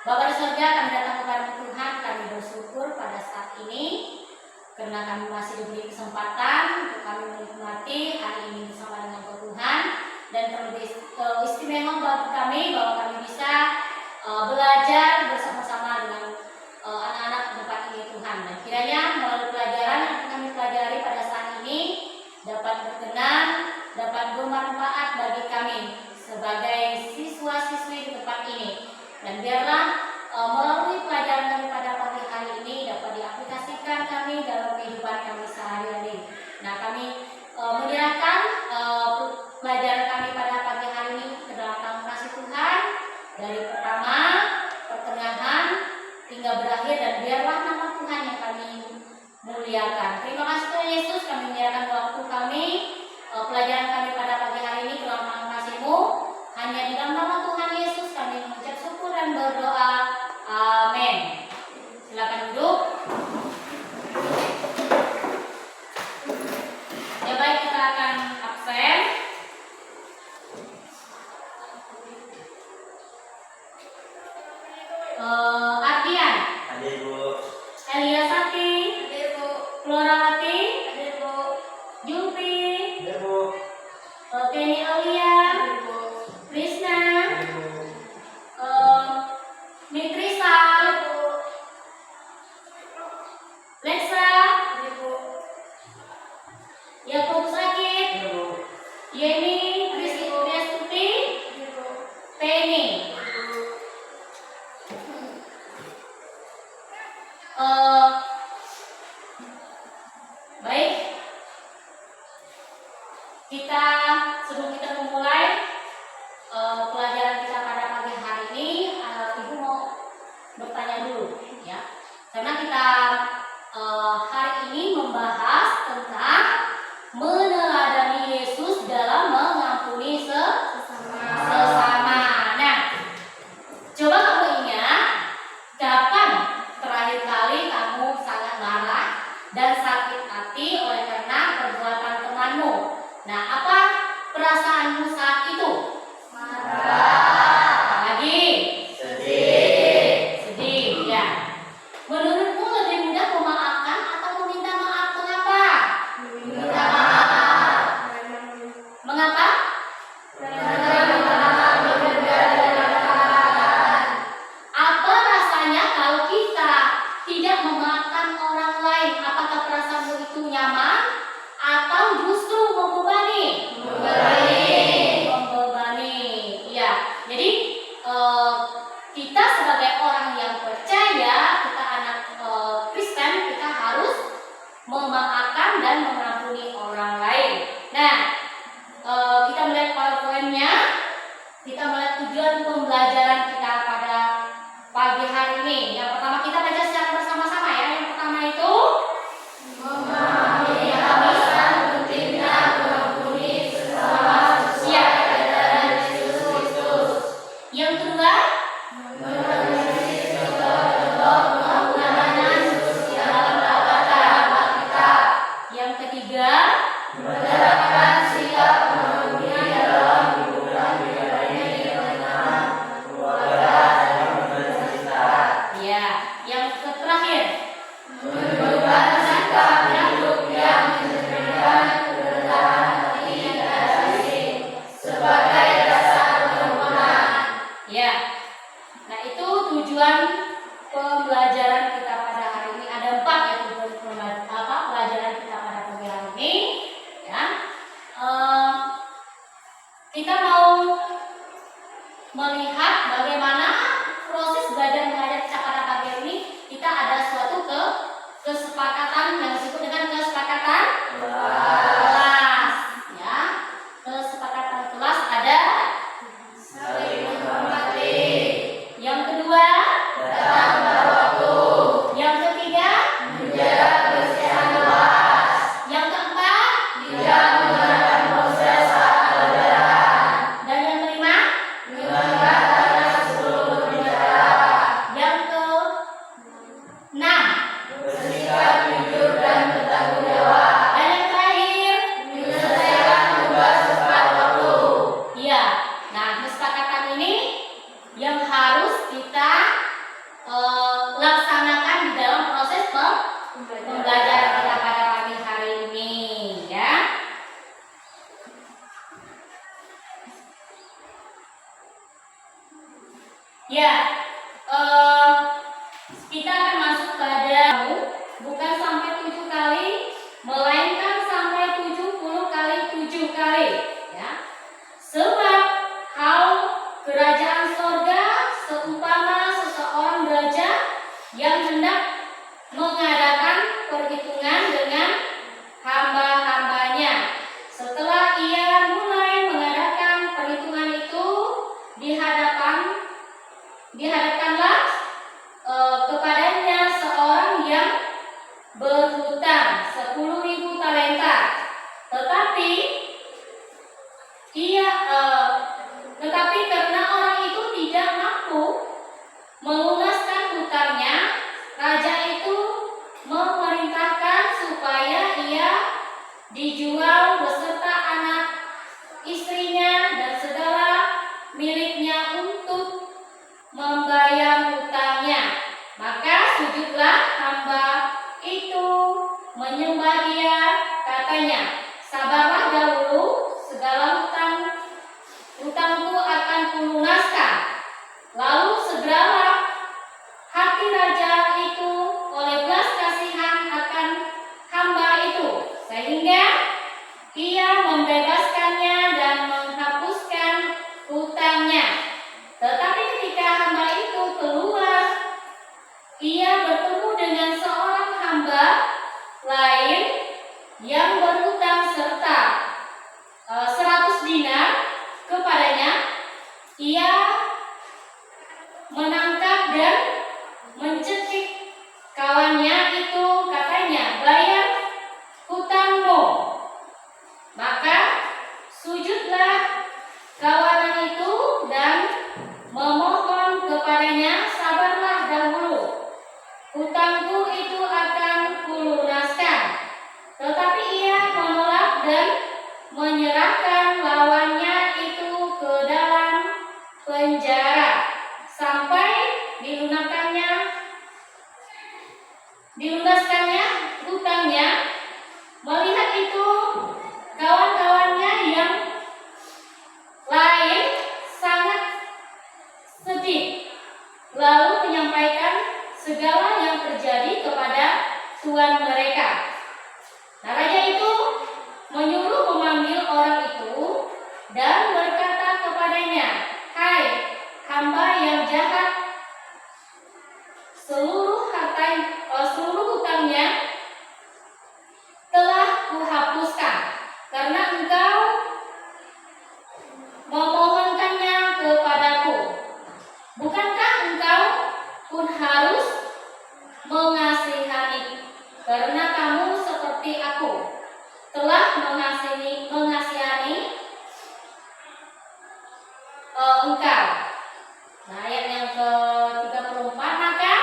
Bapa di surga, kami datang kepada Tuhan, kami bersyukur pada saat ini karena kami masih diberi kesempatan untuk kami menikmati hari ini bersama dengan Tuhan, dan terlebih istimewa bagi kami bahwa kami bisa belajar bersama-sama dengan anak-anak di tempat ini Tuhan, dan kiranya melalui pelajaran yang kami pelajari pada saat ini dapat berkenan, dapat bermanfaat bagi kami sebagai siswa-siswi di tempat ini. Dan biarlah melalui pelajaran kami pada pagi hari ini dapat diaplikasikan kami dalam kehidupan kami sehari-hari. Nah, kami menyerahkan pelajaran kami pada pagi hari ini ke dalam tangan kasih Tuhan, dari pertama, pertengahan, hingga berakhir, dan biarlah nama Tuhan yang kami muliakan. Terima kasih Tuhan Yesus, kami menyerahkan waktu kami, pelajaran kami pada pagi hari ini ke dalam tangan kasih-Mu. Hanya di dalam nama Tuhan Yesus kami mengucap syukur dan berdoa. Amin. Silakan duduk. Ya baik, kita akan absen. Ardian. Hadir, Bu. Eliasati. Hadir, Bu. Florawati. Hadir, Bu. Jumpi. Hadir, Bu. Kenny Aulia. Hadir, Bu. Krishna. Hadir, Bu. Mitrisa. Lexa. Hadir, Bu. Yakub Sakit. Hadir, Bu. Yeni Kristuti. Hadir, Bu. Penny. Baik, kita sebelum kita memulai pelajaran kita pada pagi hari ini, Ibu mau bertanya dulu, ya, karena kita hari ini membahas tentang meneladani Yesus dalam mengampuni sesama. Nah, coba kamu ingat kapan terakhir kali kamu sangat marah dan sakit hati oleh karena perbuatan temanmu. Nah, apa perasaanmu saat itu? Marah. Lagi? Sedih. Sedih, ya. Menurutmu lebih mudah memaafkan atau meminta maaf? Mengapa? Minta maaf. Mengapa? Apa rasanya kalau kita tidak memaafkan orang lain? Apakah perasaanmu itu nyaman atau justru membebani? Membebani. Iya. Jadi kita sebagai orang yang percaya, kita anak Kristen, kita harus memaafkan dan mengampuni orang lain. Nah, kita melihat PowerPoint-nya, kita melihat tujuan pembelajaran kita pada pagi hari ini. Yang pertama kita baca secara bersama-sama, ya. Yang pertama itu Memahami alasan pentingnya mengampuni sesama sesuai ajaran Yesus Kristus. yang kedua, Memenuhi segala bentuk pengampunan sosial dalam agama kita. yang ketiga, Menerapkan sikap mengampuni dalam hubungan pribadi dengan keluarga dan komunitas kita. ya. melihat bagaimana proses belajar mengajar Cakara Bagel ini, kita ada suatu kesepakatan yang disebut dengan kesepakatan kelas, ya. Kesepakatan kelas ada saling menghormati, yang kedua, datang pada waktu, yang ketiga, menjaga kebersihan kelas, yang keempat, tidak menggunakan ponsel saat pelajaran, dan yang kelima, mengangkat tangan sebelum berbicara, yang keenam, bersikap jujur dan bertanggung jawab, dan yang terakhir. menyelesaikan tugas tepat waktu. Iya. Nah, kesepakatan ini yang harus kita laksanakan di dalam proses pembelajaran kita pada pagi hari ini, ya. Ya, kita akan masuk pada bukan sampai 7 kali, melainkan sampai 70 kali 7 kali, ya. Sebab hal kerajaan sorga seumpama seseorang raja yang hendak mengadakan perhitungan dengan hamba-hambanya. Setelah ia mulai mengadakan perhitungan itu, dihadapkanlah kepadanya seorang yang berhutang 10.000 talenta. Tetapi karena orang itu tidak mampu melunaskan hutangnya, raja itu memerintahkan supaya ia dijual beserta anak istrinya dan segala miliknya untuk membayar hutangnya. Maka sujudlah hamba itu menyembah dia, katanya, sabarlah dahulu, segala hutangku akan kulunaskan. Lalu segeralah hati raja itu oleh belas kasihan akan hamba itu, sehingga ia membebaskannya dan menghapuskan hutangnya. Tetapi ketika hamba itu keluar, ia bertemu dengan seorang hamba lain yang berhutang serta 100 dinar kepadanya. Ia menangkap dan mencekik kawannya itu, katanya, bayar hutangmu. Maka sujudlah kawanan itu dan memohon kepadanya, sabarlah dahulu, hutangku itu akan kulunaskan. Tetapi ia menolak dan menyerahkan lawannya itu ke dalam penjara sampai dilunaskannya hutangnya. Melihat itu, kawan-kawannya yang lain sangat sedih, lalu menyampaikan segala yang terjadi kepada tuan mereka. Nah, raja itu menyuruh memanggil orang itu dan berkata kepadanya, hai hamba yang jahat, seluruh hutangnya telah kuhapuskan karena engkau memohonkannya kepadaku. Bukankah engkau pun harus mengasihani, karena kamu seperti aku telah mengasihani engkau. Nah, ayat yang ke-34, maka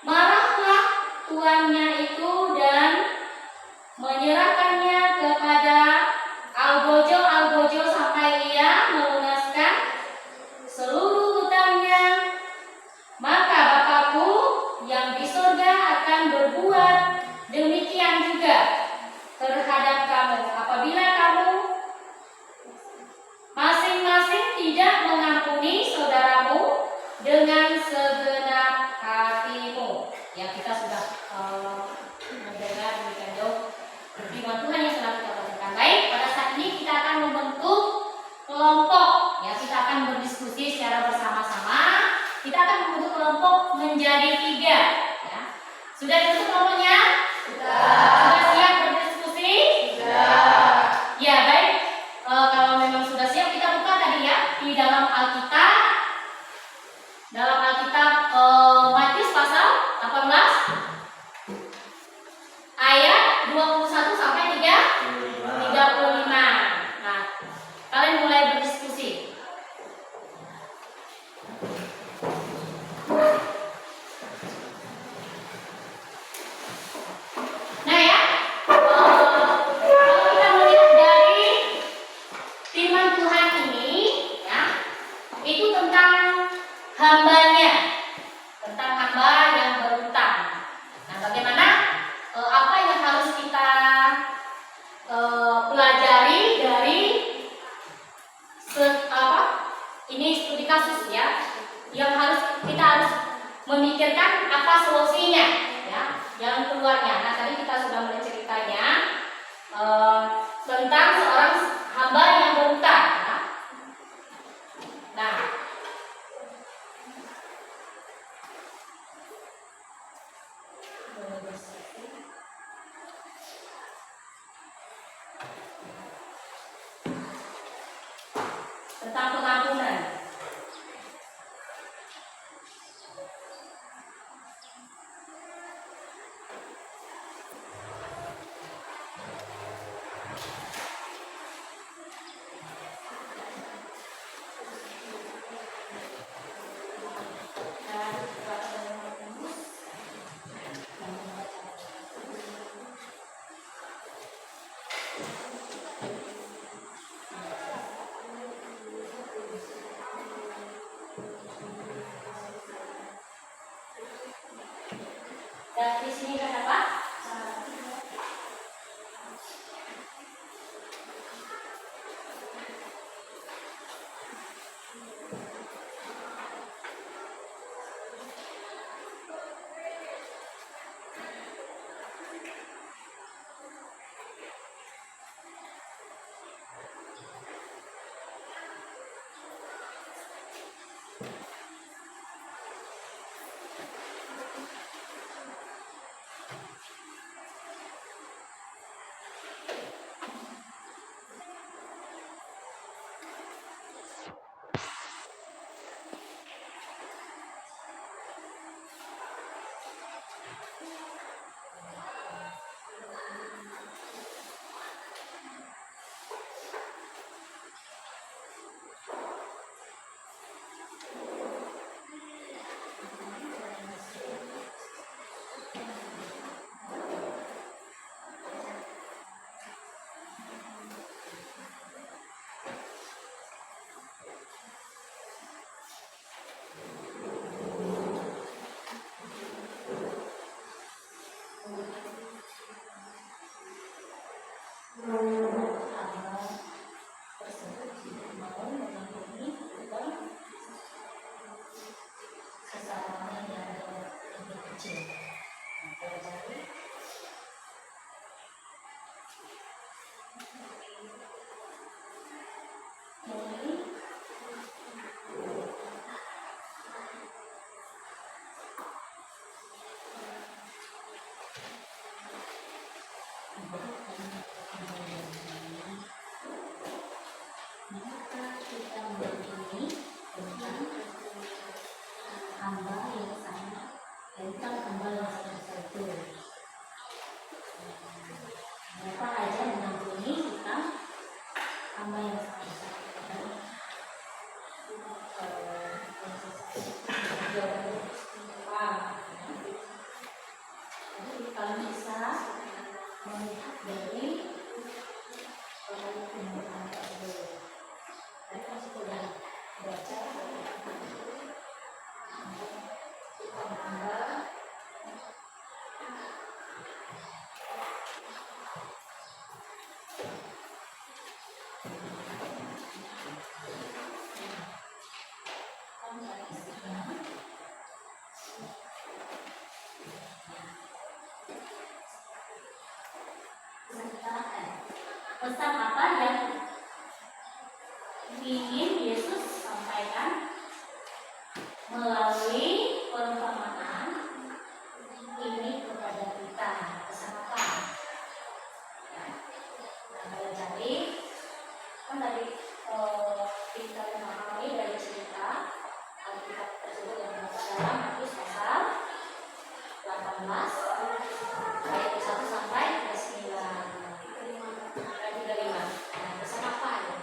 marahlah tuannya itu dan menyerahkannya kepada algojo sampai ia melunaskan seluruh hutangnya. Maka Bapakku yang di surga akan berbuat demikian juga terhadap kamu apabila kamu masing-masing tidak mengampuni saudaramu dengan segenap hatimu. Ya, kita sudah mendengar demikian jauh firman Tuhan yang telah kita bacakan. Baik, pada saat ini kita akan membentuk kelompok. Ya, kita akan berdiskusi secara bersama-sama. Kita akan membentuk kelompok menjadi 3. Ya. Sudah dibentuk kelompoknya? Sudah siap berdiskusi? Ya, baik. Kalau memang sudah siap, kita buka tadi ya di dalam Alkitab. Dalam Alkitab Matius pasal 18 ayat 21 sampai 35. Nah, kalian mulai berdiskusi. Nah ya, kalau kita melihat dari firman Tuhan ini, ya, itu tentang hambanya, tentang hamba yang berhutang. Nah, bagaimana apa yang harus kita pelajari dari ini studi kasus ya, yang kita harus memikirkan apa solusinya, ya, jalan keluarnya. Nah, tadi kita sudah mulai ceritanya tentang seorang hamba yang berhutang. Ya. Nah, tentang pengampunan. Dan di sini kan apa? Pesan apa yang ingin Yesus sampaikan melalui perumpamaan ini kepada kita pesan apa? Ya. Nah, kalau cari kan tadi kita memahami dari cerita Alkitab tersebut yang terdapat dalam Matius pasal 18 ayat 1 sampai 9 dan 35. Nah, pesan apa ya?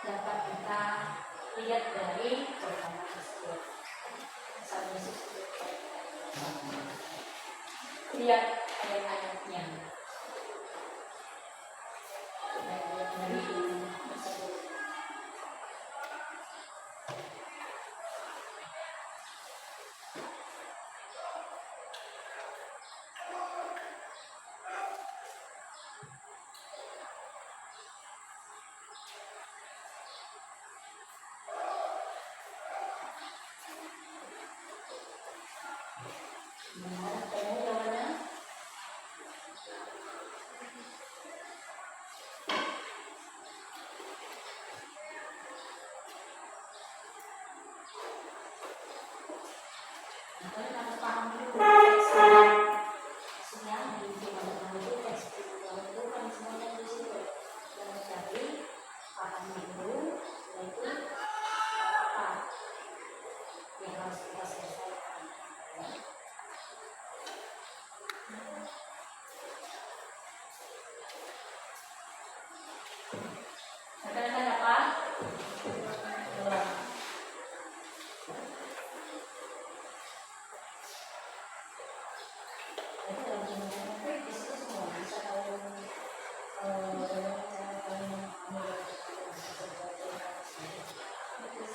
Dapat kita lihat dari pertama tersebut. Sampai situ. Lihat ayat-ayatnya. Ayat-ayat dari tersebut. Nah, ketemu jawabannya? Nah, kalian harus paham dulu teksnya di Firman itu teks itu kan semuanya di situ. Yang mencari paham dulu, yaitu apa yang harus kita selesaikan. Rekan-rekan dapat? Dua. Jadi dalam jumlah kritis itu semua bisa tahu bagaimana cara kalian memahami sesuatu yang kritis.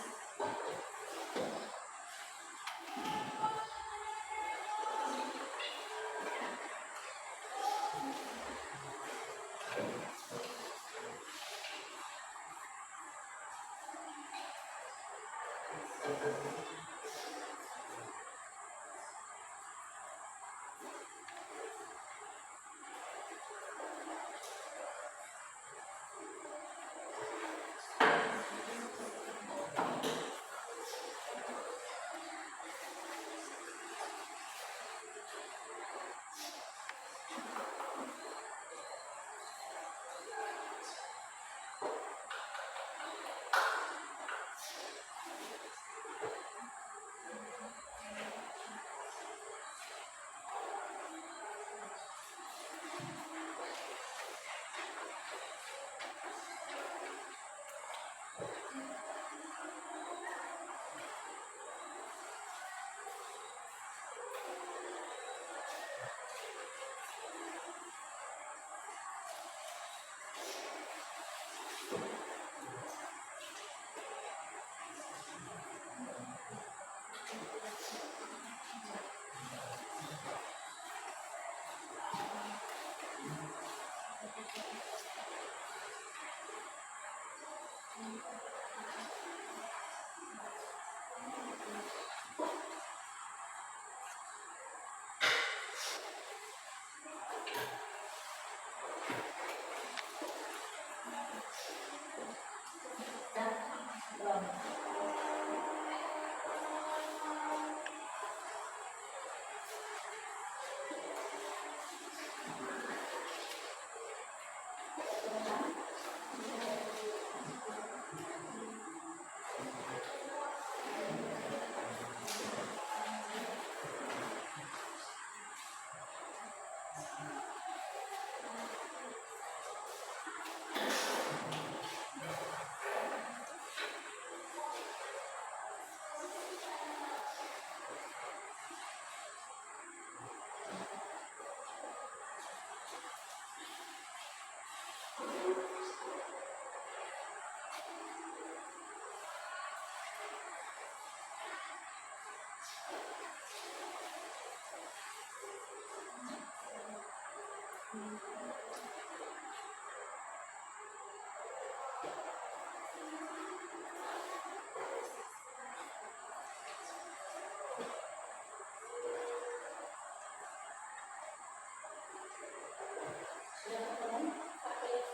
Sudah ketemu? Pakai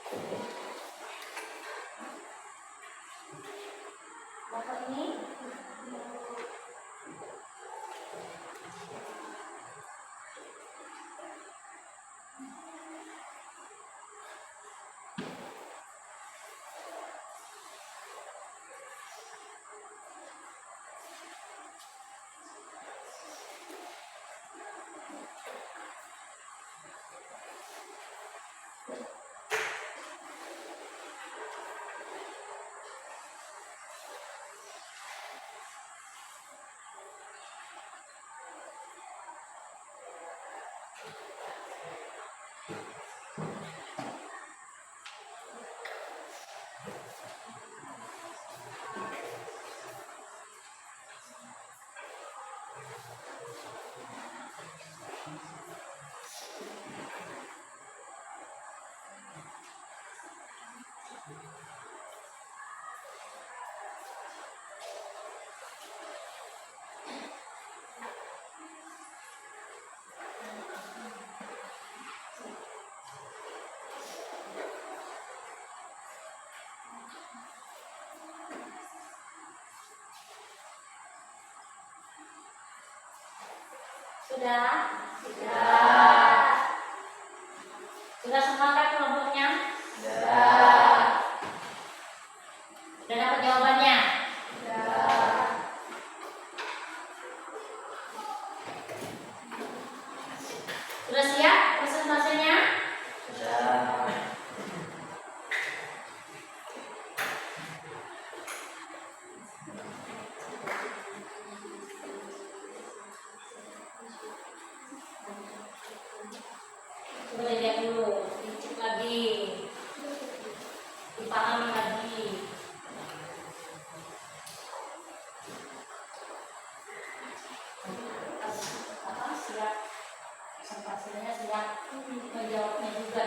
Bapak ini sudah semua kan kelompoknya? Sudah dapat jawabannya? Sudah siap presentasenya? Coba lihat dulu, dicek lagi, dipahami lagi. Siap, presentasinya siap, menjawabnya juga.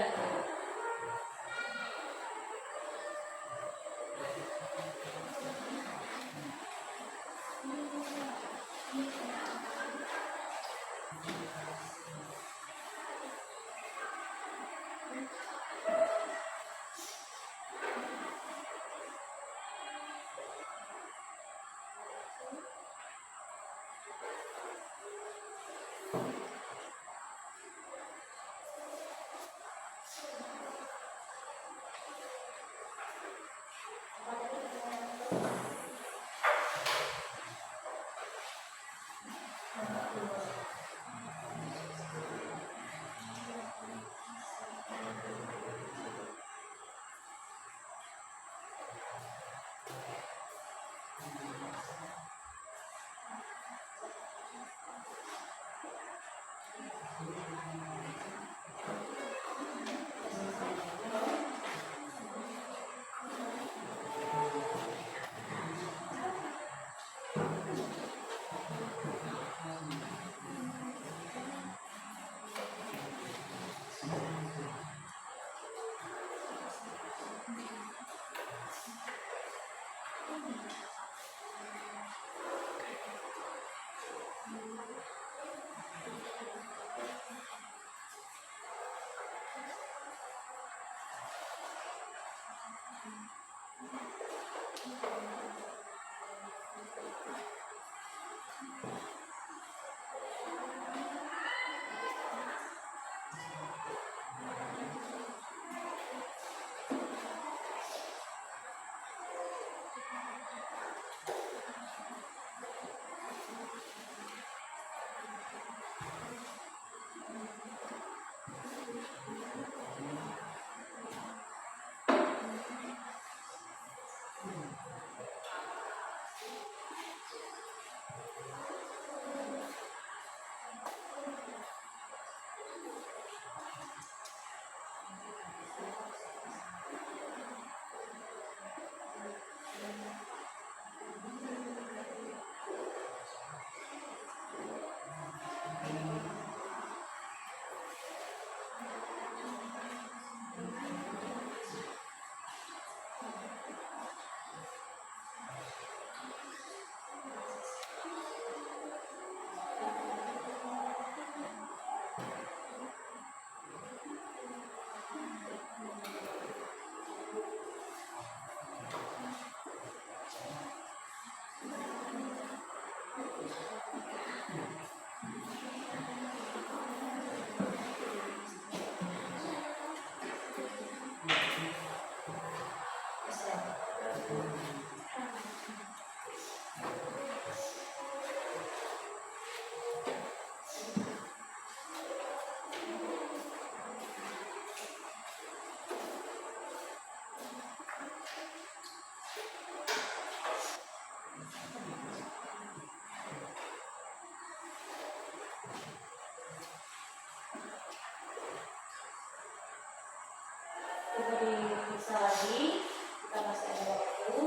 Coba diperiksa lagi, kita masih ada waktu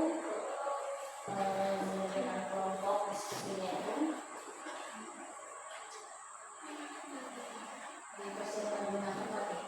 dengan kelompok diskusinya itu. Dipersiapkan dengan lagi.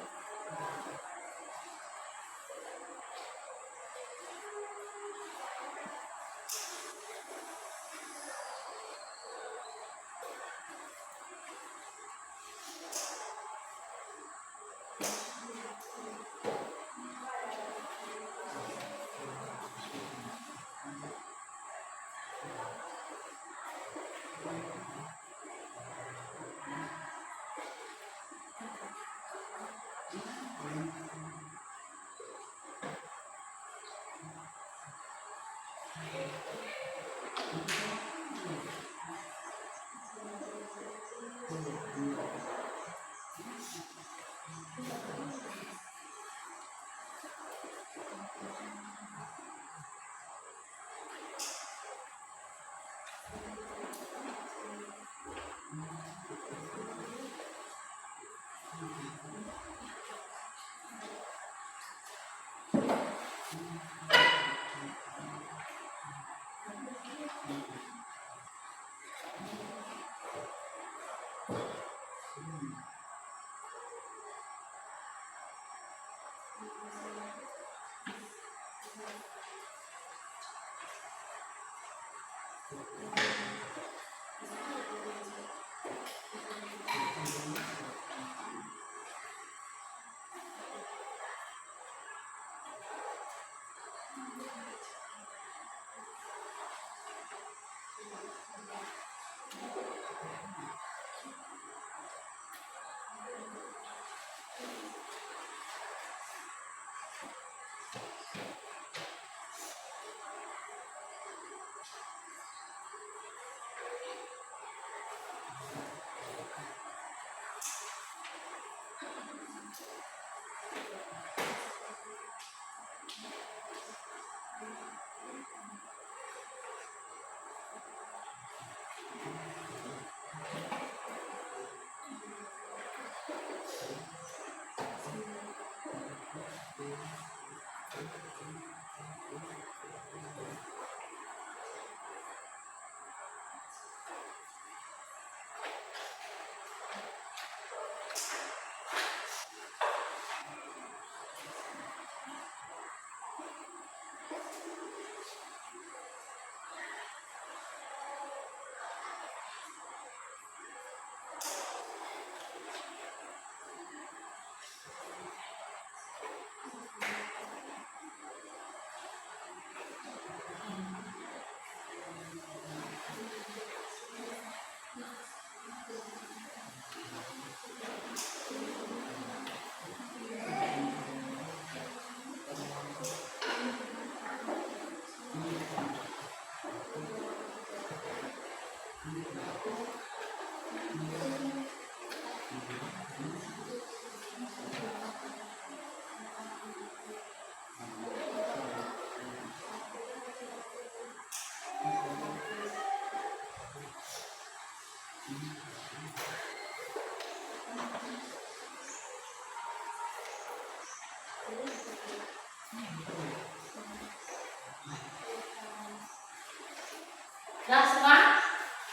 Sudah semua?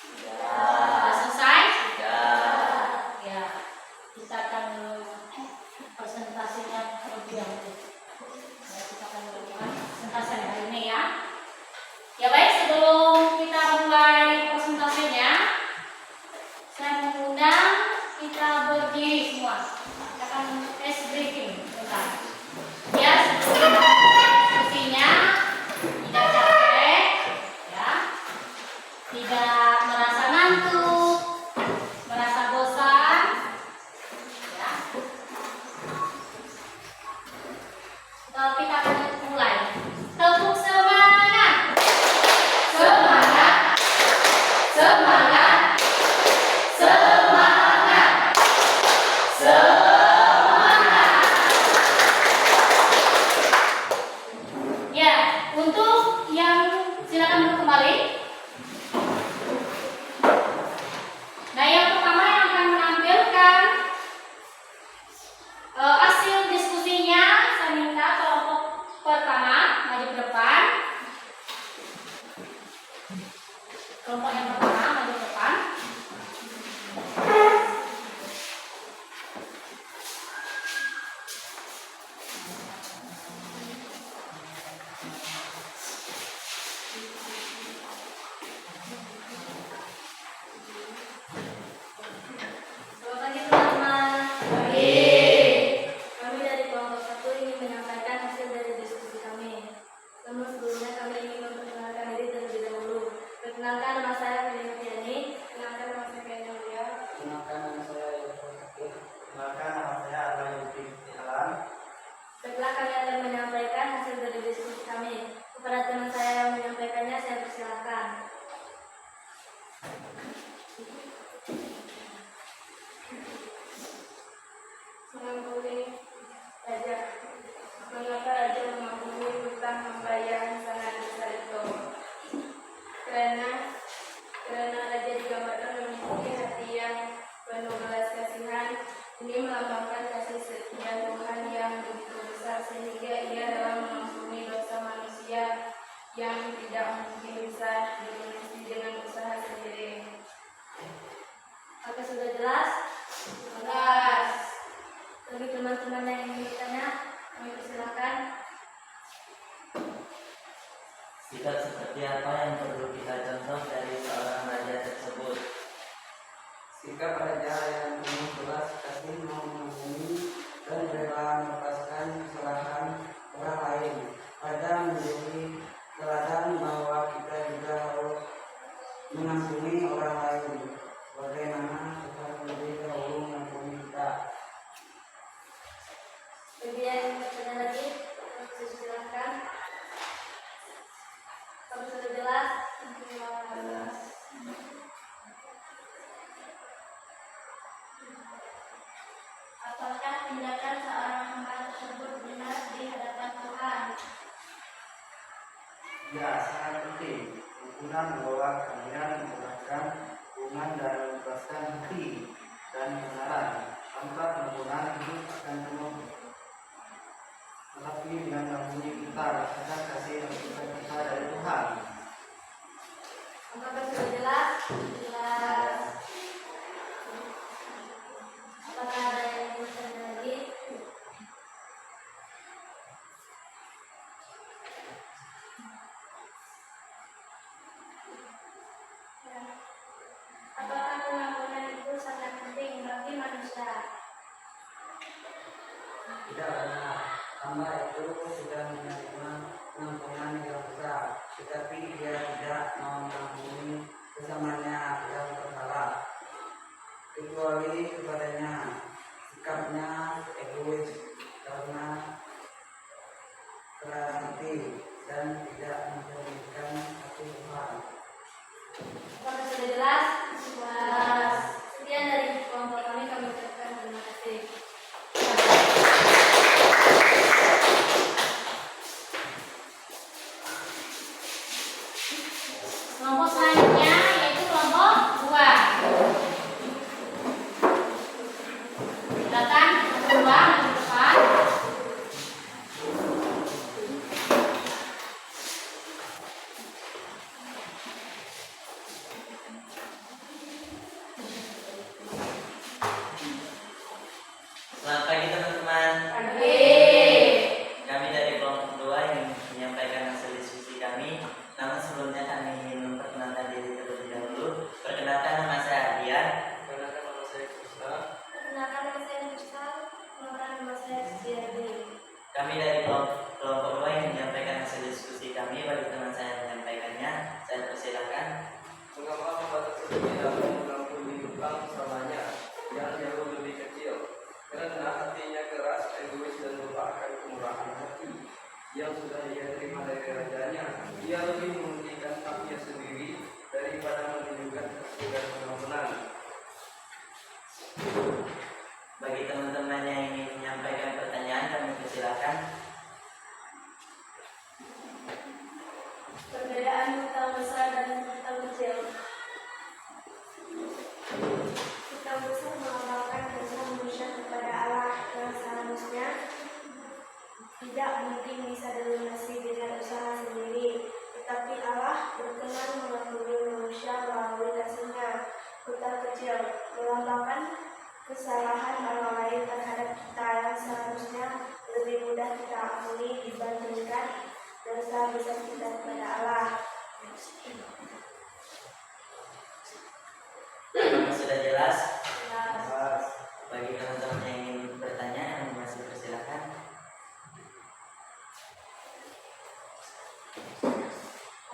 Sudah selesai? Ya, kita akan presentasinya terlebih dahulu. Ya, kita akan melakukan presentasi hari ini ya. Ya baik, sebelum kita mulai presentasinya, saya mengundang kita berdiri semua. Kita akan tes briefing bentar. Ya, sebelum diskusinya tidak capek, ya, tidak merasa ngantuk, merasa bosan, ya. Kita akan mulai. Tepuk semangat, semangat, semangat, semangat, semangat. Ya, untuk yang silakan duduk kembali. Nah, yang pertama yang akan menampilkan hasil diskusinya, saya minta saja ia dalam mengampuni dosa manusia yang tidak mungkin bisa dilunasi dengan usaha sendiri. Oke, sudah jelas? Jelas. Bagi teman-teman yang ingin bertanya, kami persilakan. Sikap seperti apa yang perlu kita contoh dari seorang raja tersebut? Sikap raja yang penuh belas kasih mau mengampuni dan rela melepaskan kesalahan orang lain. Raja menjadi teladan bahwa kita juga harus mengampuni orang lain, bagaimana Tuhan lebih dahulu mengampuni kita. Bagi yang ingin bertanya lagi, kami silakan. Kamu sudah jelas? Jelas. Apakah tindakan seorang hamba tersebut benar di hadapan Tuhan? Ya, sangat penting. Hubungan bahwa kalian menggunakan hubungan dan melepaskan hati dan kebenaran. Tanpa hubungan hidup akan penuh. Tetapi dengan mengampuni kita rasakan kasih yang kita dari Tuhan. Apakah sudah jelas? Jelas. Apakah ada yang ingin bertanya lagi? Ya. Apakah pengampunan itu sangat penting bagi manusia? Tidak benar. Hamba itu sudah menerima pengampunan yang besar, tetapi dia tidak mau mengampuni sesamanya yang bersalah, kecuali kepadanya. Sikapnya egois karena keras hati dan tidak memperhatikan hati Tuhan. Apakah sudah jelas? Jelas. Sekian dari kelompok kami ucapkan terima kasih. Kelompok selanjutnya yaitu kelompok 2. Silakan kelompok 2 maju depan. Selamat pagi teman-teman. Pagi. Kami dari kelompok 2 yang menyampaikan hasil diskusi kami. Namun sebelumnya kami ingin memperkenalkan diri terlebih dahulu. Perkenalkan, nama saya Adian. Perkenalkan nama saya Krista. Perkenalkan nama saya Nisa. Perkenalkan nama saya Siti. Kami dari kelompok 2 yang menyampaikan hasil diskusi kami. Bagi teman saya yang menyampaikannya, saya persilakan. Mengapa hamba tersebut tidak mau mengampuni hutang sesamanya yang jauh lebih kecil? Karena hatinya keras, egois dan melupakan kemurahan hati yang sudah ia terima dari rajanya. Ia lebih mementingkan haknya sendiri daripada menunjukkan kasih dan pengampunan. Bagi teman-teman yang ingin menyampaikan pertanyaan, kami persilakan. Perbedaan hutang besar dan hutang kecil. Hutang besar melambangkan rasa manusia kepada Allah yang seharusnya tidak mungkin bisa dilunasi dengan usaha sendiri, tetapi Allah berkenan mengampuni manusia melalui kasih-Nya. Hutang kecil melambangkan kesalahan orang lain terhadap kita yang seharusnya lebih mudah kita ampuni dibandingkan dosa besar kita kepada Allah. Apakah sudah jelas? Jelas. Bagi teman-teman yang ingin bertanya, kami masih persilakan.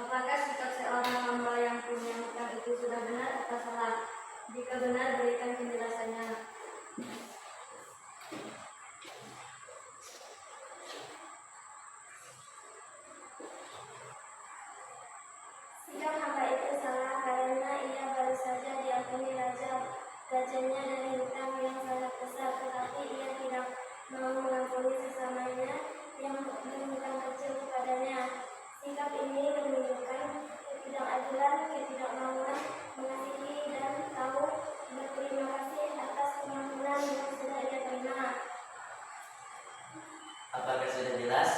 Apakah sikap seorang hamba yang punya hutang itu sudah benar atau salah? Jika benar, berikan penjelasannya. Sikap hamba itu salah karena ia baru saja diampuni rajanya dari hutang yang sangat besar, tetapi ia tidak mau mengampuni sesamanya yang berhutang kecil kepadanya. Sikap ini menunjukkan ketidakadilan, ketidakmauan mengasihi dan tahu berterima kasih atas pengampunan yang sudah ia terima. Apakah sudah jelas?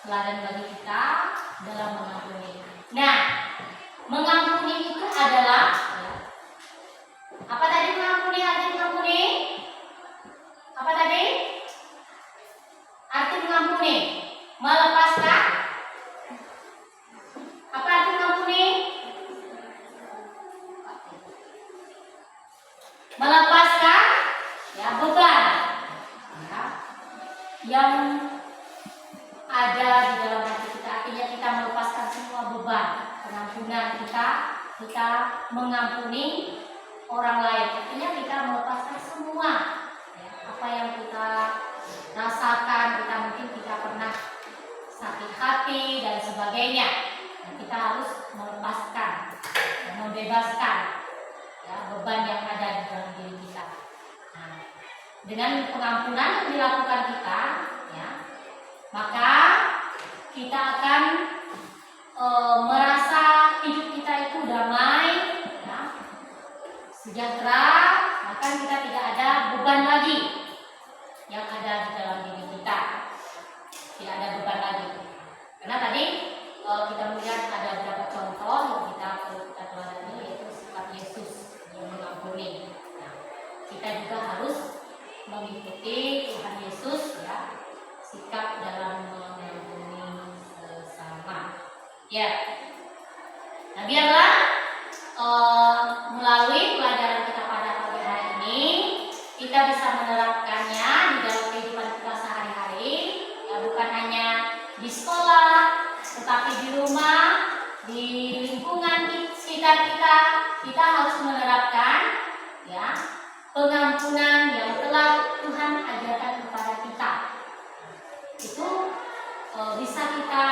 teladan bagi kita dalam mengampuni. Nah, mengampuni itu adalah apa tadi mengampuni? Arti mengampuni? Apa tadi? Arti mengampuni? Melepaskan? Apa arti mengampuni? Melepaskan ya beban ya, yang ada di dalam hati kita. Artinya kita melepaskan semua beban pengampunan kita mengampuni orang lain. Artinya kita melepaskan semua ya, apa yang kita rasakan. Mungkin kita pernah sakit hati dan sebagainya. Dan kita harus melepaskan dan membebaskan ya, beban yang ada di dalam diri kita. Nah, dengan pengampunan yang dilakukan kita, ya, maka kita akan merasa hidup kita itu damai, ya, sejahtera, bahkan kita tidak ada beban lagi yang ada di dalam diri kita. Tidak ada beban lagi. Karena tadi kita melihat ada beberapa contoh yang kita teladani, yaitu sikap Yesus yang mengampuni. Nah, kita juga harus mengikuti Tuhan Yesus ya, sikap dalam mengampuni sesama. Ya. Nah, biarlah melalui pelajaran kita pada pagi hari ini kita bisa menerapkannya di dalam kehidupan kita sehari-hari. Ya, bukan hanya di sekolah, tetapi di rumah, di lingkungan sekitar kita harus menerapkan ya pengampunan yang telah Tuhan ajarkan kepada kita. Itu bisa kita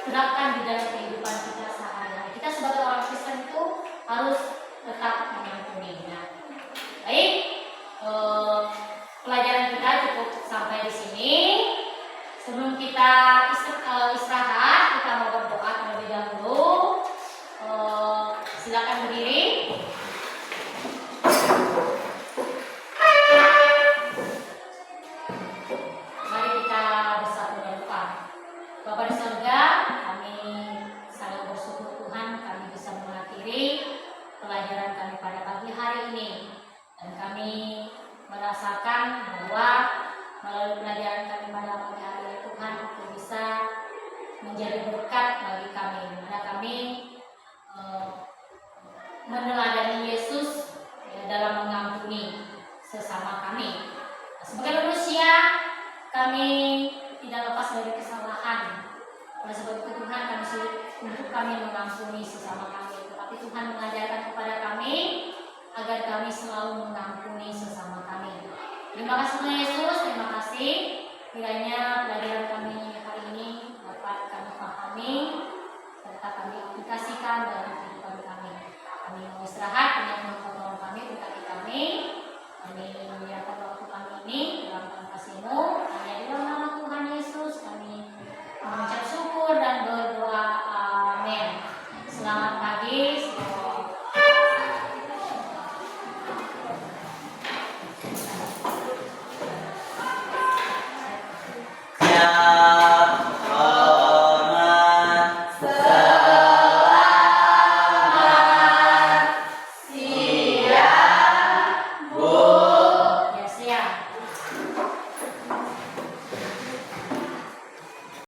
terapkan di dalam kehidupan kita sehari-hari. Kita sebagai orang Kristen itu harus tetap mengampuni. Nah, baik, pelajaran kita cukup sampai di sini. Sebelum kita istirahat, kita mau berdoa terlebih dahulu. Silakan berdiri. Mari kita bersatu dalam doa. Bapa di surga, kami sangat bersyukur Tuhan kami bisa mengakhiri pelajaran kami pada pagi hari ini. Dan kami merasakan bahwa melalui pelajaran kami pada pagi hari ini Tuhan itu bisa menjadi berkat bagi kami. Dimana kami meneladani Yesus ya, dalam mengampuni sesama kami. Sebagai manusia, kami tidak lepas dari kesalahan. Oleh sebab itu Tuhan, kami sulit untuk kami mengampuni sesama kami. Tetapi Tuhan mengajarkan kepada kami agar kami selalu mengampuni sesama kami. Terima kasih Tuhan Yesus, terima kasih. Kiranya